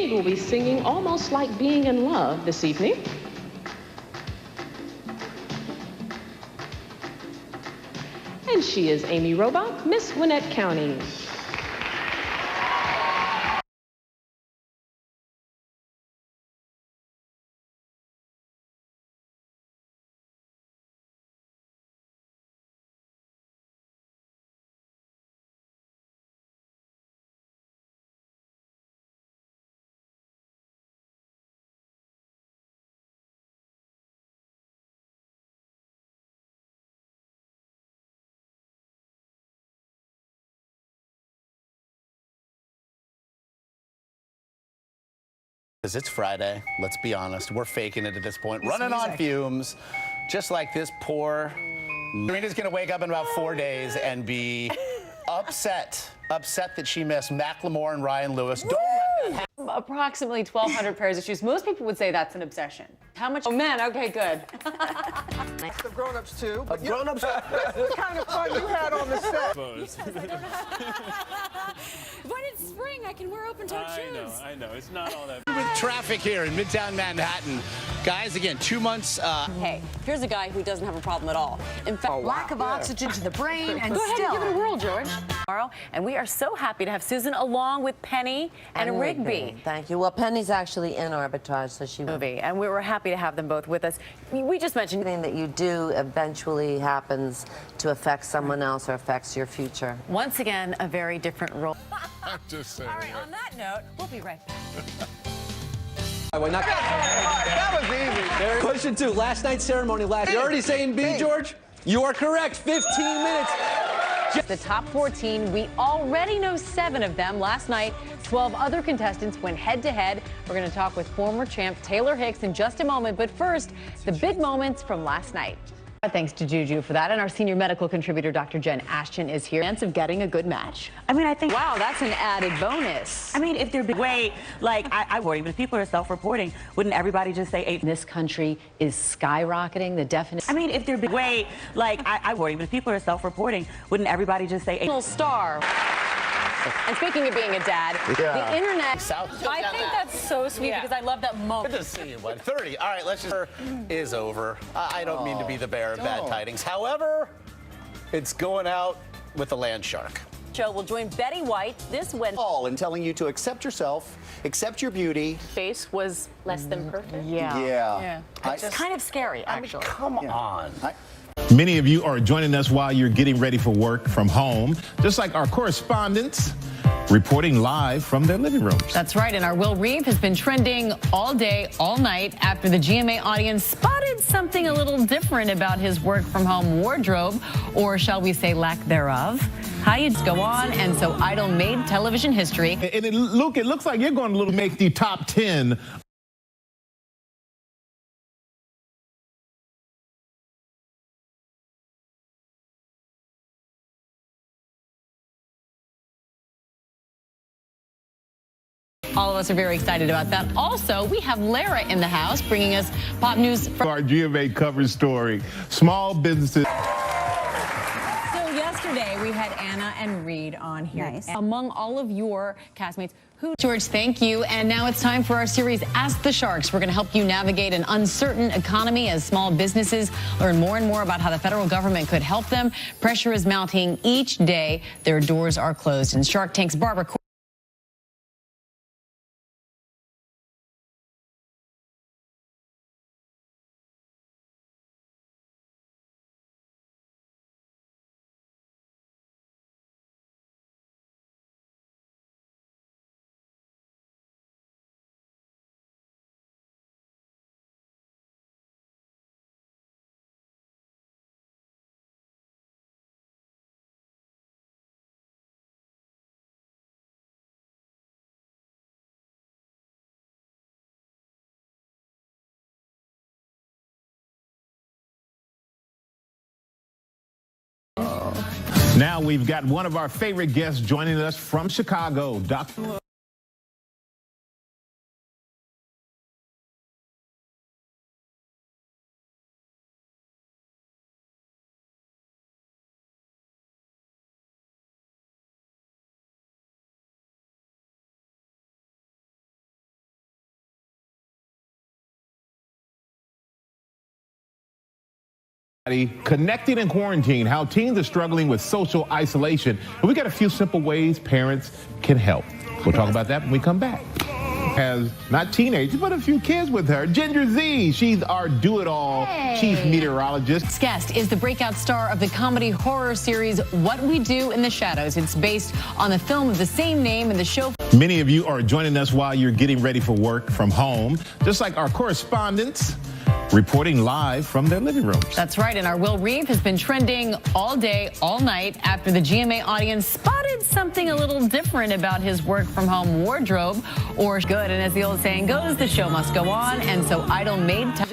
Reed will be singing Almost Like Being in Love this evening. And she is Amy Robach, Miss Gwinnett County. It's Friday, let's be honest. We're faking it at this point, running on fumes, just like this poor. Serena's gonna wake up in about 4 days and be upset that she missed Macklemore and Ryan Lewis. Don't let that happen. Approximately 1,200 pairs of shoes. Most people would say that's an obsession. How much? Oh, man, okay, good. The grown-ups too. But Grown-ups. that's the kind of fun you had on the set. But it's spring, I can wear open-toed shoes. I know, it's not all that. With traffic here in Midtown Manhattan. Guys, again, 2 months. Hey, here's a guy who doesn't have a problem at all. In fact, lack of oxygen to the brain, and go ahead still. and give it a whirl, George. And we are so happy to have Susan along with Penny and Rigby. Thank you. Well, Penny's actually in arbitrage, so she Movie, and we were happy to have them both with us. We just mentioned anything that you do eventually happens to affect someone else or affects your future. once again a very different role. I'm just saying. All right, on that note, we'll be right back. That was easy. Question 2. Last night's ceremony You're already saying B, George? You are correct. 15 minutes. The top 14, we already know 7 of them. Last night, 12 other contestants went head-to-head. We're going to talk with former champ Taylor Hicks in just a moment. But first, the big moments from last night. Thanks to Juju for that. And our senior medical contributor, Dr. Jen Ashton, is here. Chance of getting a good match. I mean, I think, Wow, that's an added bonus. I mean, if they're way, like, I worry, but if people are self-reporting, wouldn't everybody just say 8? This country is skyrocketing. The definition. I mean, if they're way, like, I worry, but if people are self-reporting, wouldn't everybody just say 8? Star. And speaking of being a dad, the internet. I think that's so sweet because I love that moment. Good to see you, bud. 30. All right, let's just. Is over. I don't mean to be the bearer of bad tidings. However, it's going out with the land shark. Joe will join Betty White this Wednesday. All in telling you to accept yourself, accept your beauty. Face was less than perfect. Yeah. It's kind of scary, actually. Come on. Many of you are joining us while you're getting ready for work from home, just like our correspondents reporting live from their living rooms. That's right, and our Will Reeve has been trending all day, all night after the GMA audience spotted something a little different about his work from home wardrobe, or shall we say lack thereof. How you go on, and so Idol made television history. And Luke, it looks like you're going to make the top 10. All of us are very excited about that. Also, we have Lara in the house bringing us pop news from Our GMA cover story, small businesses. So yesterday we had Anna and Reed on here. Nice. Among all of your castmates, George, thank you. And now it's time for our series, Ask the Sharks. We're going to help you navigate an uncertain economy as small businesses learn more and more about how the federal government could help them. Pressure is mounting each day. Their doors are closed. And Shark Tank's Barbara Now we've got one of our favorite guests joining us from Chicago, Dr. Connecting in quarantine, how teens are struggling with social isolation. And we got a few simple ways parents can help. We'll talk about that when we come back. Has not teenagers, but a few kids with her. Ginger Z, she's our do-it-all chief meteorologist. This guest is the breakout star of the comedy horror series What We Do in the Shadows. It's based on the film of the same name, and the show. Many of you are joining us while you're getting ready for work from home, just like our correspondents reporting live from their living rooms. That's right, and our Will Reeve has been trending all day, all night after the GMA audience spotted something a little different about his work from home wardrobe, or good. And as the old saying goes, the show must go on, and so Idol made time.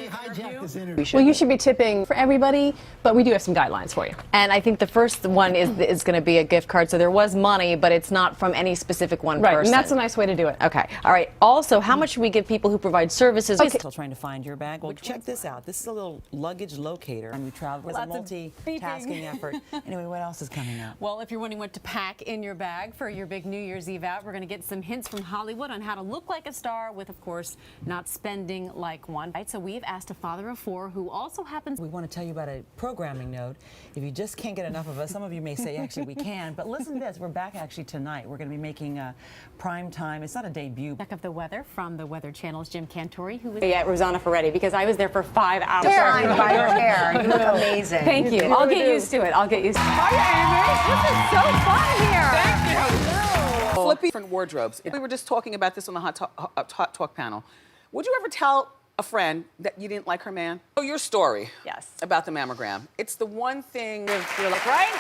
Well, you should be tipping for everybody, but we do have some guidelines for you. And I think the first one is going to be a gift card. So there was money, but it's not from any specific one person. Right, and that's a nice way to do it. Okay. All right. Also, how much should we give people who provide services? Okay. Still trying to find your bag. Well, check this out. This is a little luggage locator. And we travel with a multitasking effort. Anyway, what else is coming up? Well, if you're wondering what to pack in your bag for your big New Year's Eve out, we're going to get some hints from Hollywood on how to look like a star with, of course, not spending like one. Right, so we've asked a father of four who also happens. We want to tell you about a programming note. If you just can't get enough of us, some of you may say, actually, we can. But listen to this. We're back actually tonight. We're going to be making prime time. It's not a debut. Check of the weather from the Weather Channel's Jim Cantori, who is Yeah, Rosanna Ferretti, because I was there for 5 hours. Defined by your hair. You look amazing. Thank you. I'll get used to it. I'll get used to it. This is so fun here. Flippy different wardrobes. We were just talking about this on the Hot Talk panel. Would you ever tell a friend that you didn't like her man? Oh, your story. Yes. About the mammogram. It's the one thing you're like, right?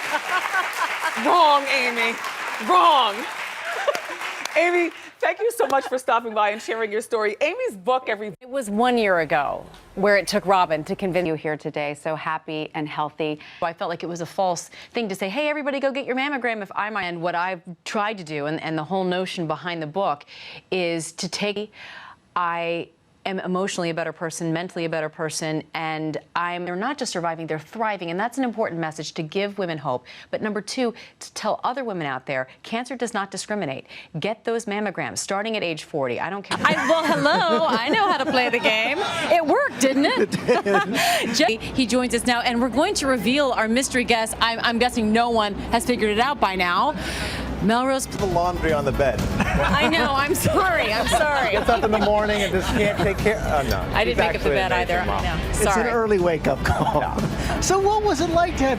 Wrong, Amy. Wrong. Amy, thank you so much for stopping by and sharing your story. Amy's book, It was 1 year ago where it took Robin to convince you here today, so happy and healthy. I felt like it was a false thing to say, hey, everybody go get your mammogram if I'm. And what I've tried to do, and the whole notion behind the book, is to take, I am emotionally a better person, mentally a better person, and they're not just surviving, they're thriving, and that's an important message to give women hope. But number two, to tell other women out there, cancer does not discriminate. Get those mammograms, starting at age 40. I don't care. Well, hello, I know how to play the game. It worked, didn't it? It did. He joins us now, and we're going to reveal our mystery guest. I'm guessing no one has figured it out by now. Melrose. The laundry on the bed. I know, I'm sorry, I'm sorry. Gets up in the morning and just can't take care. Oh, no. I didn't make up the bed either. No, sorry. It's an early wake-up call. So what was it like to have